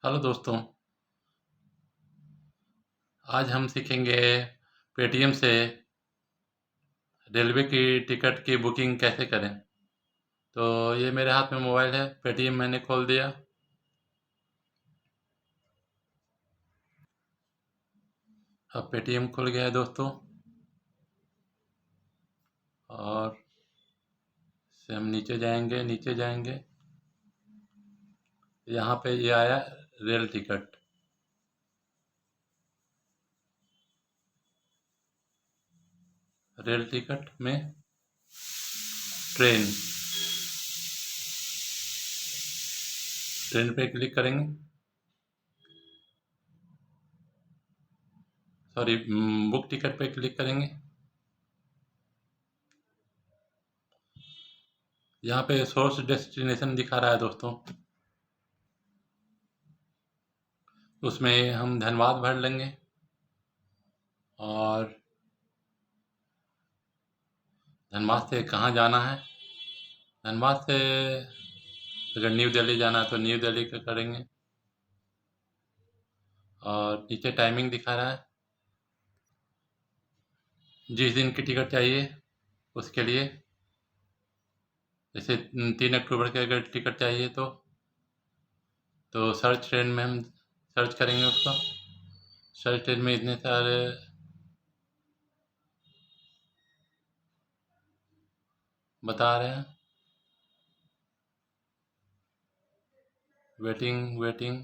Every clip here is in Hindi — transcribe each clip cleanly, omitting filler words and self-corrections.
हेलो दोस्तों, आज हम सीखेंगे पेटीएम से रेलवे की टिकट की बुकिंग कैसे करें। तो ये मेरे हाथ में मोबाइल है, पेटीएम मैंने खोल दिया। अब पेटीएम खुल गया है दोस्तों, और से हम नीचे जाएंगे। यहाँ पे ये आया रेल टिकट। रेल टिकट में ट्रेन ट्रेन पे क्लिक करेंगे। सॉरी, बुक टिकट पे क्लिक करेंगे। यहाँ पे सोर्स डेस्टिनेशन दिखा रहा है दोस्तों, उसमें हम धनबाद भर लेंगे। और धनबाद से कहाँ जाना है, धनबाद से अगर न्यू दिल्ली जाना है तो न्यू दिल्ली का करेंगे। और नीचे टाइमिंग दिखा रहा है, जिस दिन की टिकट चाहिए उसके लिए। जैसे 3 अक्टूबर के अगर टिकट चाहिए तो सर्च ट्रेन में हम सर्च करेंगे उसको। सर्च ट्रेन में इतने सारे बता रहे हैं। वेटिंग वेटिंग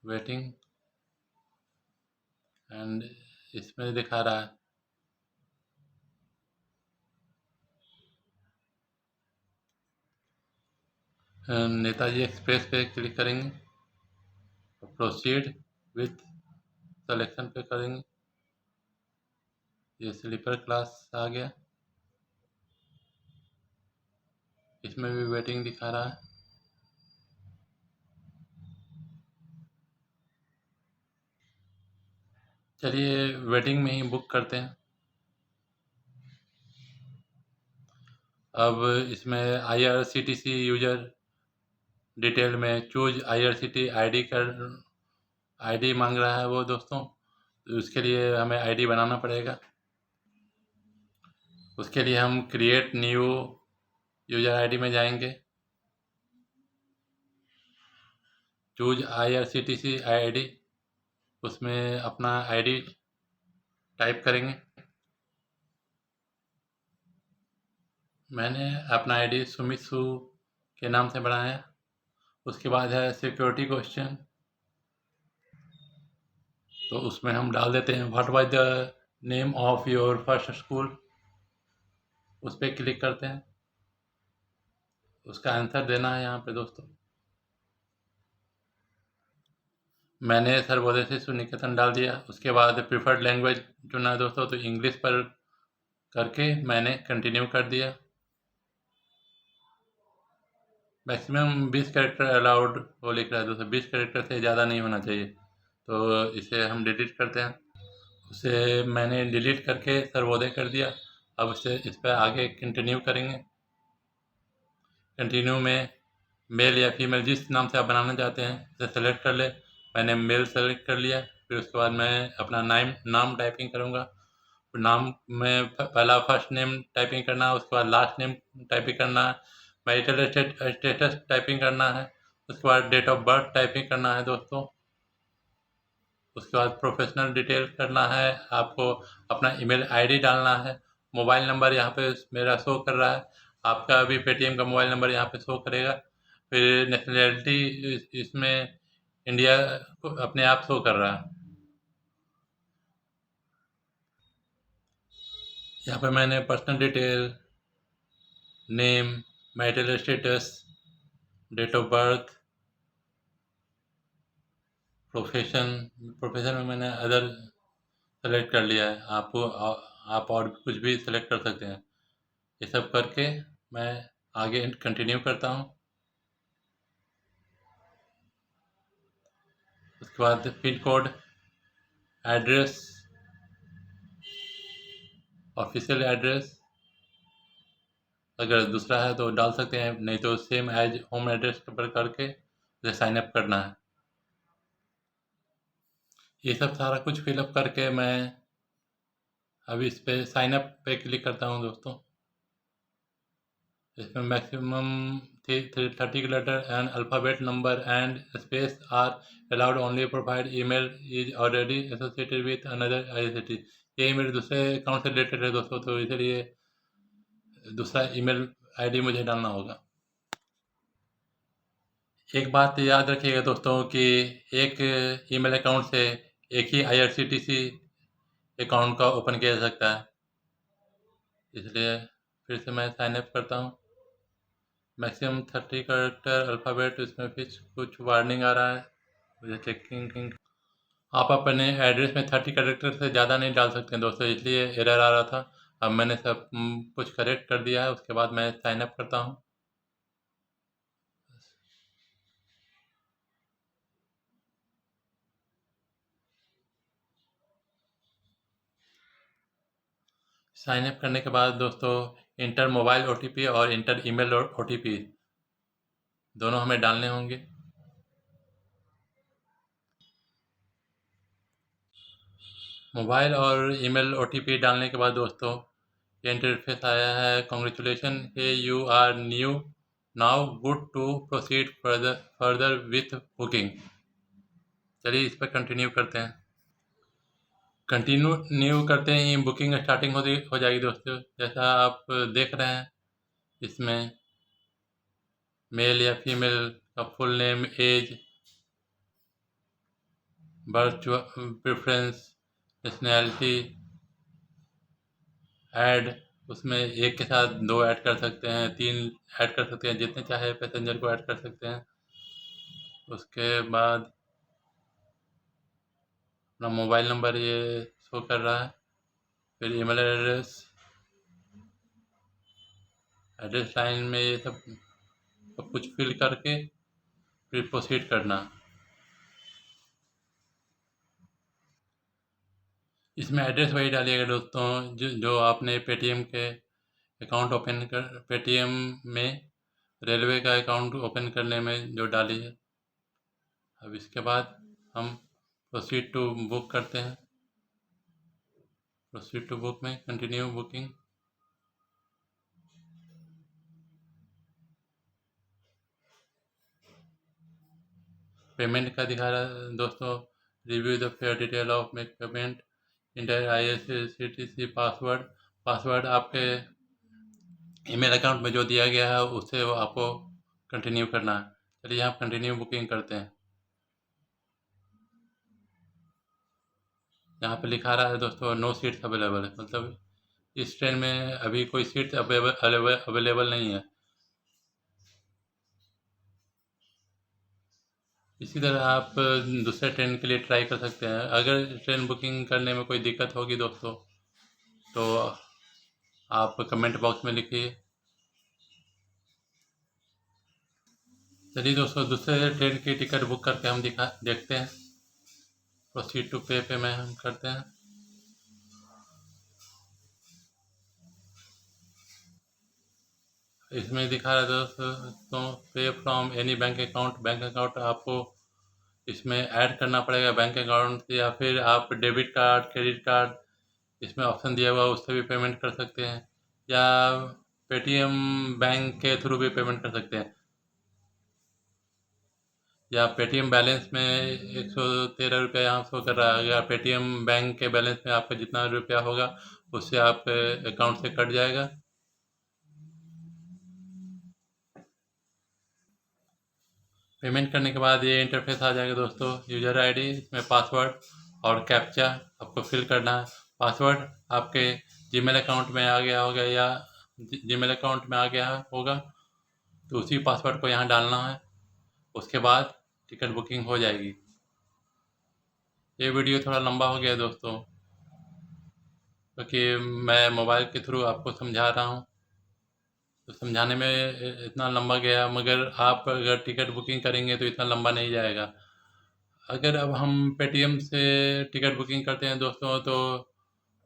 वेटिंग, एंड इसमें दिखा रहा है नेताजी एक्सप्रेस पे क्लिक करेंगे, प्रोसीड विथ सिलेक्शन पे करेंगे। ये स्लीपर क्लास आ गया, इसमें भी वेटिंग दिखा रहा है। चलिए वेटिंग में ही बुक करते हैं। अब इसमें IRCTC यूजर डिटेल में चूज IRCTC आईडी मांग रहा है वो दोस्तों। तो उसके लिए हमें आईडी बनाना पड़ेगा। उसके लिए हम क्रिएट न्यू यूजर आईडी में जाएंगे, चूज IRCTC आईडी, उसमें अपना आईडी टाइप करेंगे। मैंने अपना आईडी सुमित सू के नाम से बनाया। उसके बाद है सिक्योरिटी क्वेश्चन, तो उसमें हम डाल देते हैं what was the name of your first school. उस पर क्लिक करते हैं, उसका आंसर देना है यहाँ पे दोस्तों। मैंने सर्वोदय शिशु निकेतन डाल दिया। उसके बाद प्रिफर्ड लैंग्वेज चुना है दोस्तों, तो इंग्लिश पर करके मैंने कंटिन्यू कर दिया। मैक्सिमम 20 कैरेक्टर अलाउड वो लिख रहा है दोस्तों, 20 कैरेक्टर से ज़्यादा नहीं होना चाहिए। तो इसे हम डिलीट करते हैं। उसे मैंने डिलीट करके सर्वोदय कर दिया। अब इस पर आगे कंटिन्यू करेंगे। कंटिन्यू में मेल या फीमेल जिस नाम से आप बनाना चाहते हैं उसे सेलेक्ट कर ले। मैंने मेल सेलेक्ट कर लिया। फिर उसके बाद मैं अपना नाम टाइपिंग करूँगा। नाम में पहला फर्स्ट नेम टाइपिंग करना है, उसके बाद लास्ट नेम टाइपिंग करना है, मैरिटल स्टेटस टाइपिंग करना है, उसके बाद डेट ऑफ बर्थ टाइपिंग करना है दोस्तों। उसके बाद प्रोफेशनल डिटेल करना है, आपको अपना ईमेल आईडी डालना है। मोबाइल नंबर यहाँ पे मेरा शो कर रहा है, आपका भी पेटीएम का मोबाइल नंबर यहाँ पे शो करेगा। फिर नेशनलिटी इसमें इंडिया को अपने आप शो कर रहा है। यहाँ पे मैंने personal detail, name, marital status, date of birth, profession में मैंने अदर सेलेक्ट कर लिया है। आप और भी कुछ भी सेलेक्ट कर सकते हैं। ये सब करके मैं आगे कंटिन्यू करता हूँ। उसके बाद pin code, address, official address अगर दूसरा है तो डाल सकते हैं, नहीं तो सेम एज होम एड्रेस पर करके उसे साइन अप करना है। ये सब सारा कुछ फिलअप करके मैं अभी इस पे साइन अप पे क्लिक करता हूँ दोस्तों। इसमें maximum 30 letter and alphabet number and space are allowed only provide email is already associated with another ICT. ये मेरे दूसरे अकाउंट से रिलेटेड है दोस्तों, तो इसलिए दूसरा ईमेल आईडी मुझे डालना होगा। एक बात याद रखिएगा दोस्तों कि एक ईमेल अकाउंट से एक ही आईआरसीटीसी अकाउंट का ओपन किया जा सकता है, इसलिए फिर से मैं साइन अप करता हूँ। मैक्सिमम 30 करेक्टर अल्फ़ाबेट, इसमें फिर कुछ वार्निंग आ रहा है मुझे चेकिंग। आप अपने एड्रेस में 30 करेक्टर से ज़्यादा नहीं डाल सकते हैं दोस्तों, इसलिए एरर आ रहा था। अब मैंने सब कुछ करेक्ट कर दिया है, उसके बाद मैं साइन अप करता हूँ। साइन अप करने के बाद दोस्तों इंटर मोबाइल ओटीपी और इंटर ईमेल ओटीपी दोनों हमें डालने होंगे। मोबाइल और ईमेल ओटीपी डालने के बाद दोस्तों ये इंटरफेस आया है, congratulation hey you are new now good to proceed further with booking. चलिए इस पर कंटिन्यू करते हैं। कंटिन्यू करते ही बुकिंग स्टार्टिंग हो जाएगी दोस्तों। जैसा आप देख रहे हैं इसमें मेल या फीमेल का full name, age, berth preference, nationality, add, उसमें एक के साथ 2 ऐड कर सकते हैं, 3 ऐड कर सकते हैं, जितने चाहे पैसेंजर को ऐड कर सकते हैं। उसके बाद अपना मोबाइल नंबर ये शो कर रहा है, फिर ईमेल एड्रेस लाइन में ये सब कुछ फिल करके फिर प्रोसीड करना। इसमें एड्रेस वही डालिएगा दोस्तों जो आपने पेटीएम के अकाउंट ओपन कर पेटीएम में रेलवे का अकाउंट ओपन करने में जो डाली है। अब इसके बाद हम प्रोसीड टू बुक करते हैं। प्रोसीड टू बुक में कंटिन्यू बुकिंग। पेमेंट का दिखा रहा है दोस्तों, review the fair detail of make payment, inter IRCTC password आपके ईमेल अकाउंट में जो दिया गया है उससे वो आपको कंटिन्यू करना है। चलिए यहाँ कंटिन्यू बुकिंग करते हैं। यहाँ पे लिखा रहा है दोस्तों नो सीट्स अवेलेबल, मतलब इस ट्रेन में अभी कोई सीट्स अवेलेबल नहीं है। इसी तरह आप दूसरे ट्रेन के लिए ट्राई कर सकते हैं। अगर ट्रेन बुकिंग करने में कोई दिक्कत होगी दोस्तों तो आप कमेंट बॉक्स में लिखिए। चलिए दोस्तों दूसरे ट्रेन की टिकट बुक करके हम देखते हैं। प्रोसीड टू पे में हम करते हैं। इसमें दिखा रहा है दोस्तों पे फ्रॉम एनी बैंक अकाउंट आपको इसमें ऐड करना पड़ेगा बैंक अकाउंट, या फिर आप डेबिट कार्ड, क्रेडिट कार्ड, इसमें ऑप्शन दिया हुआ है उससे भी पेमेंट कर सकते हैं, या पेटीएम बैंक के थ्रू भी पेमेंट कर सकते हैं, या पेटीएम बैलेंस में 113 रुपया यहाँ शो कर रहा है। अगर पेटीएम बैंक के बैलेंस में आपका जितना रुपया होगा उससे आपके अकाउंट से कट जाएगा। पेमेंट करने के बाद ये इंटरफेस आ जाएगा दोस्तों, यूज़र आईडी, इसमें पासवर्ड और कैप्चा आपको फिल करना है। पासवर्ड आपके जीमेल अकाउंट में आ गया होगा, या जीमेल अकाउंट में आ गया होगा तो उसी पासवर्ड को यहाँ डालना है। उसके बाद टिकट बुकिंग हो जाएगी। ये वीडियो थोड़ा लंबा हो गया दोस्तों, क्योंकि मैं मोबाइल के थ्रू आपको समझा रहा हूँ, तो समझाने में इतना लंबा गया, मगर आप अगर टिकट बुकिंग करेंगे तो इतना लंबा नहीं जाएगा। अगर अब हम पेटीएम से टिकट बुकिंग करते हैं दोस्तों तो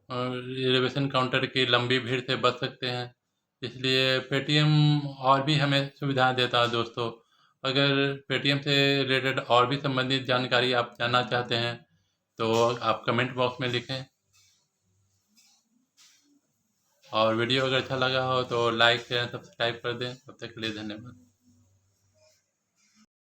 रिजर्वेशन काउंटर की लंबी भीड़ से बच सकते हैं, इसलिए पेटीएम और भी हमें सुविधा देता है दोस्तों। अगर पेटीएम से रिलेटेड और भी संबंधित जानकारी आप जानना चाहते हैं तो आप कमेंट बॉक्स में लिखें, और वीडियो अगर अच्छा लगा हो तो लाइक शेयर सब्सक्राइब कर दें। तब तक के लिए धन्यवाद।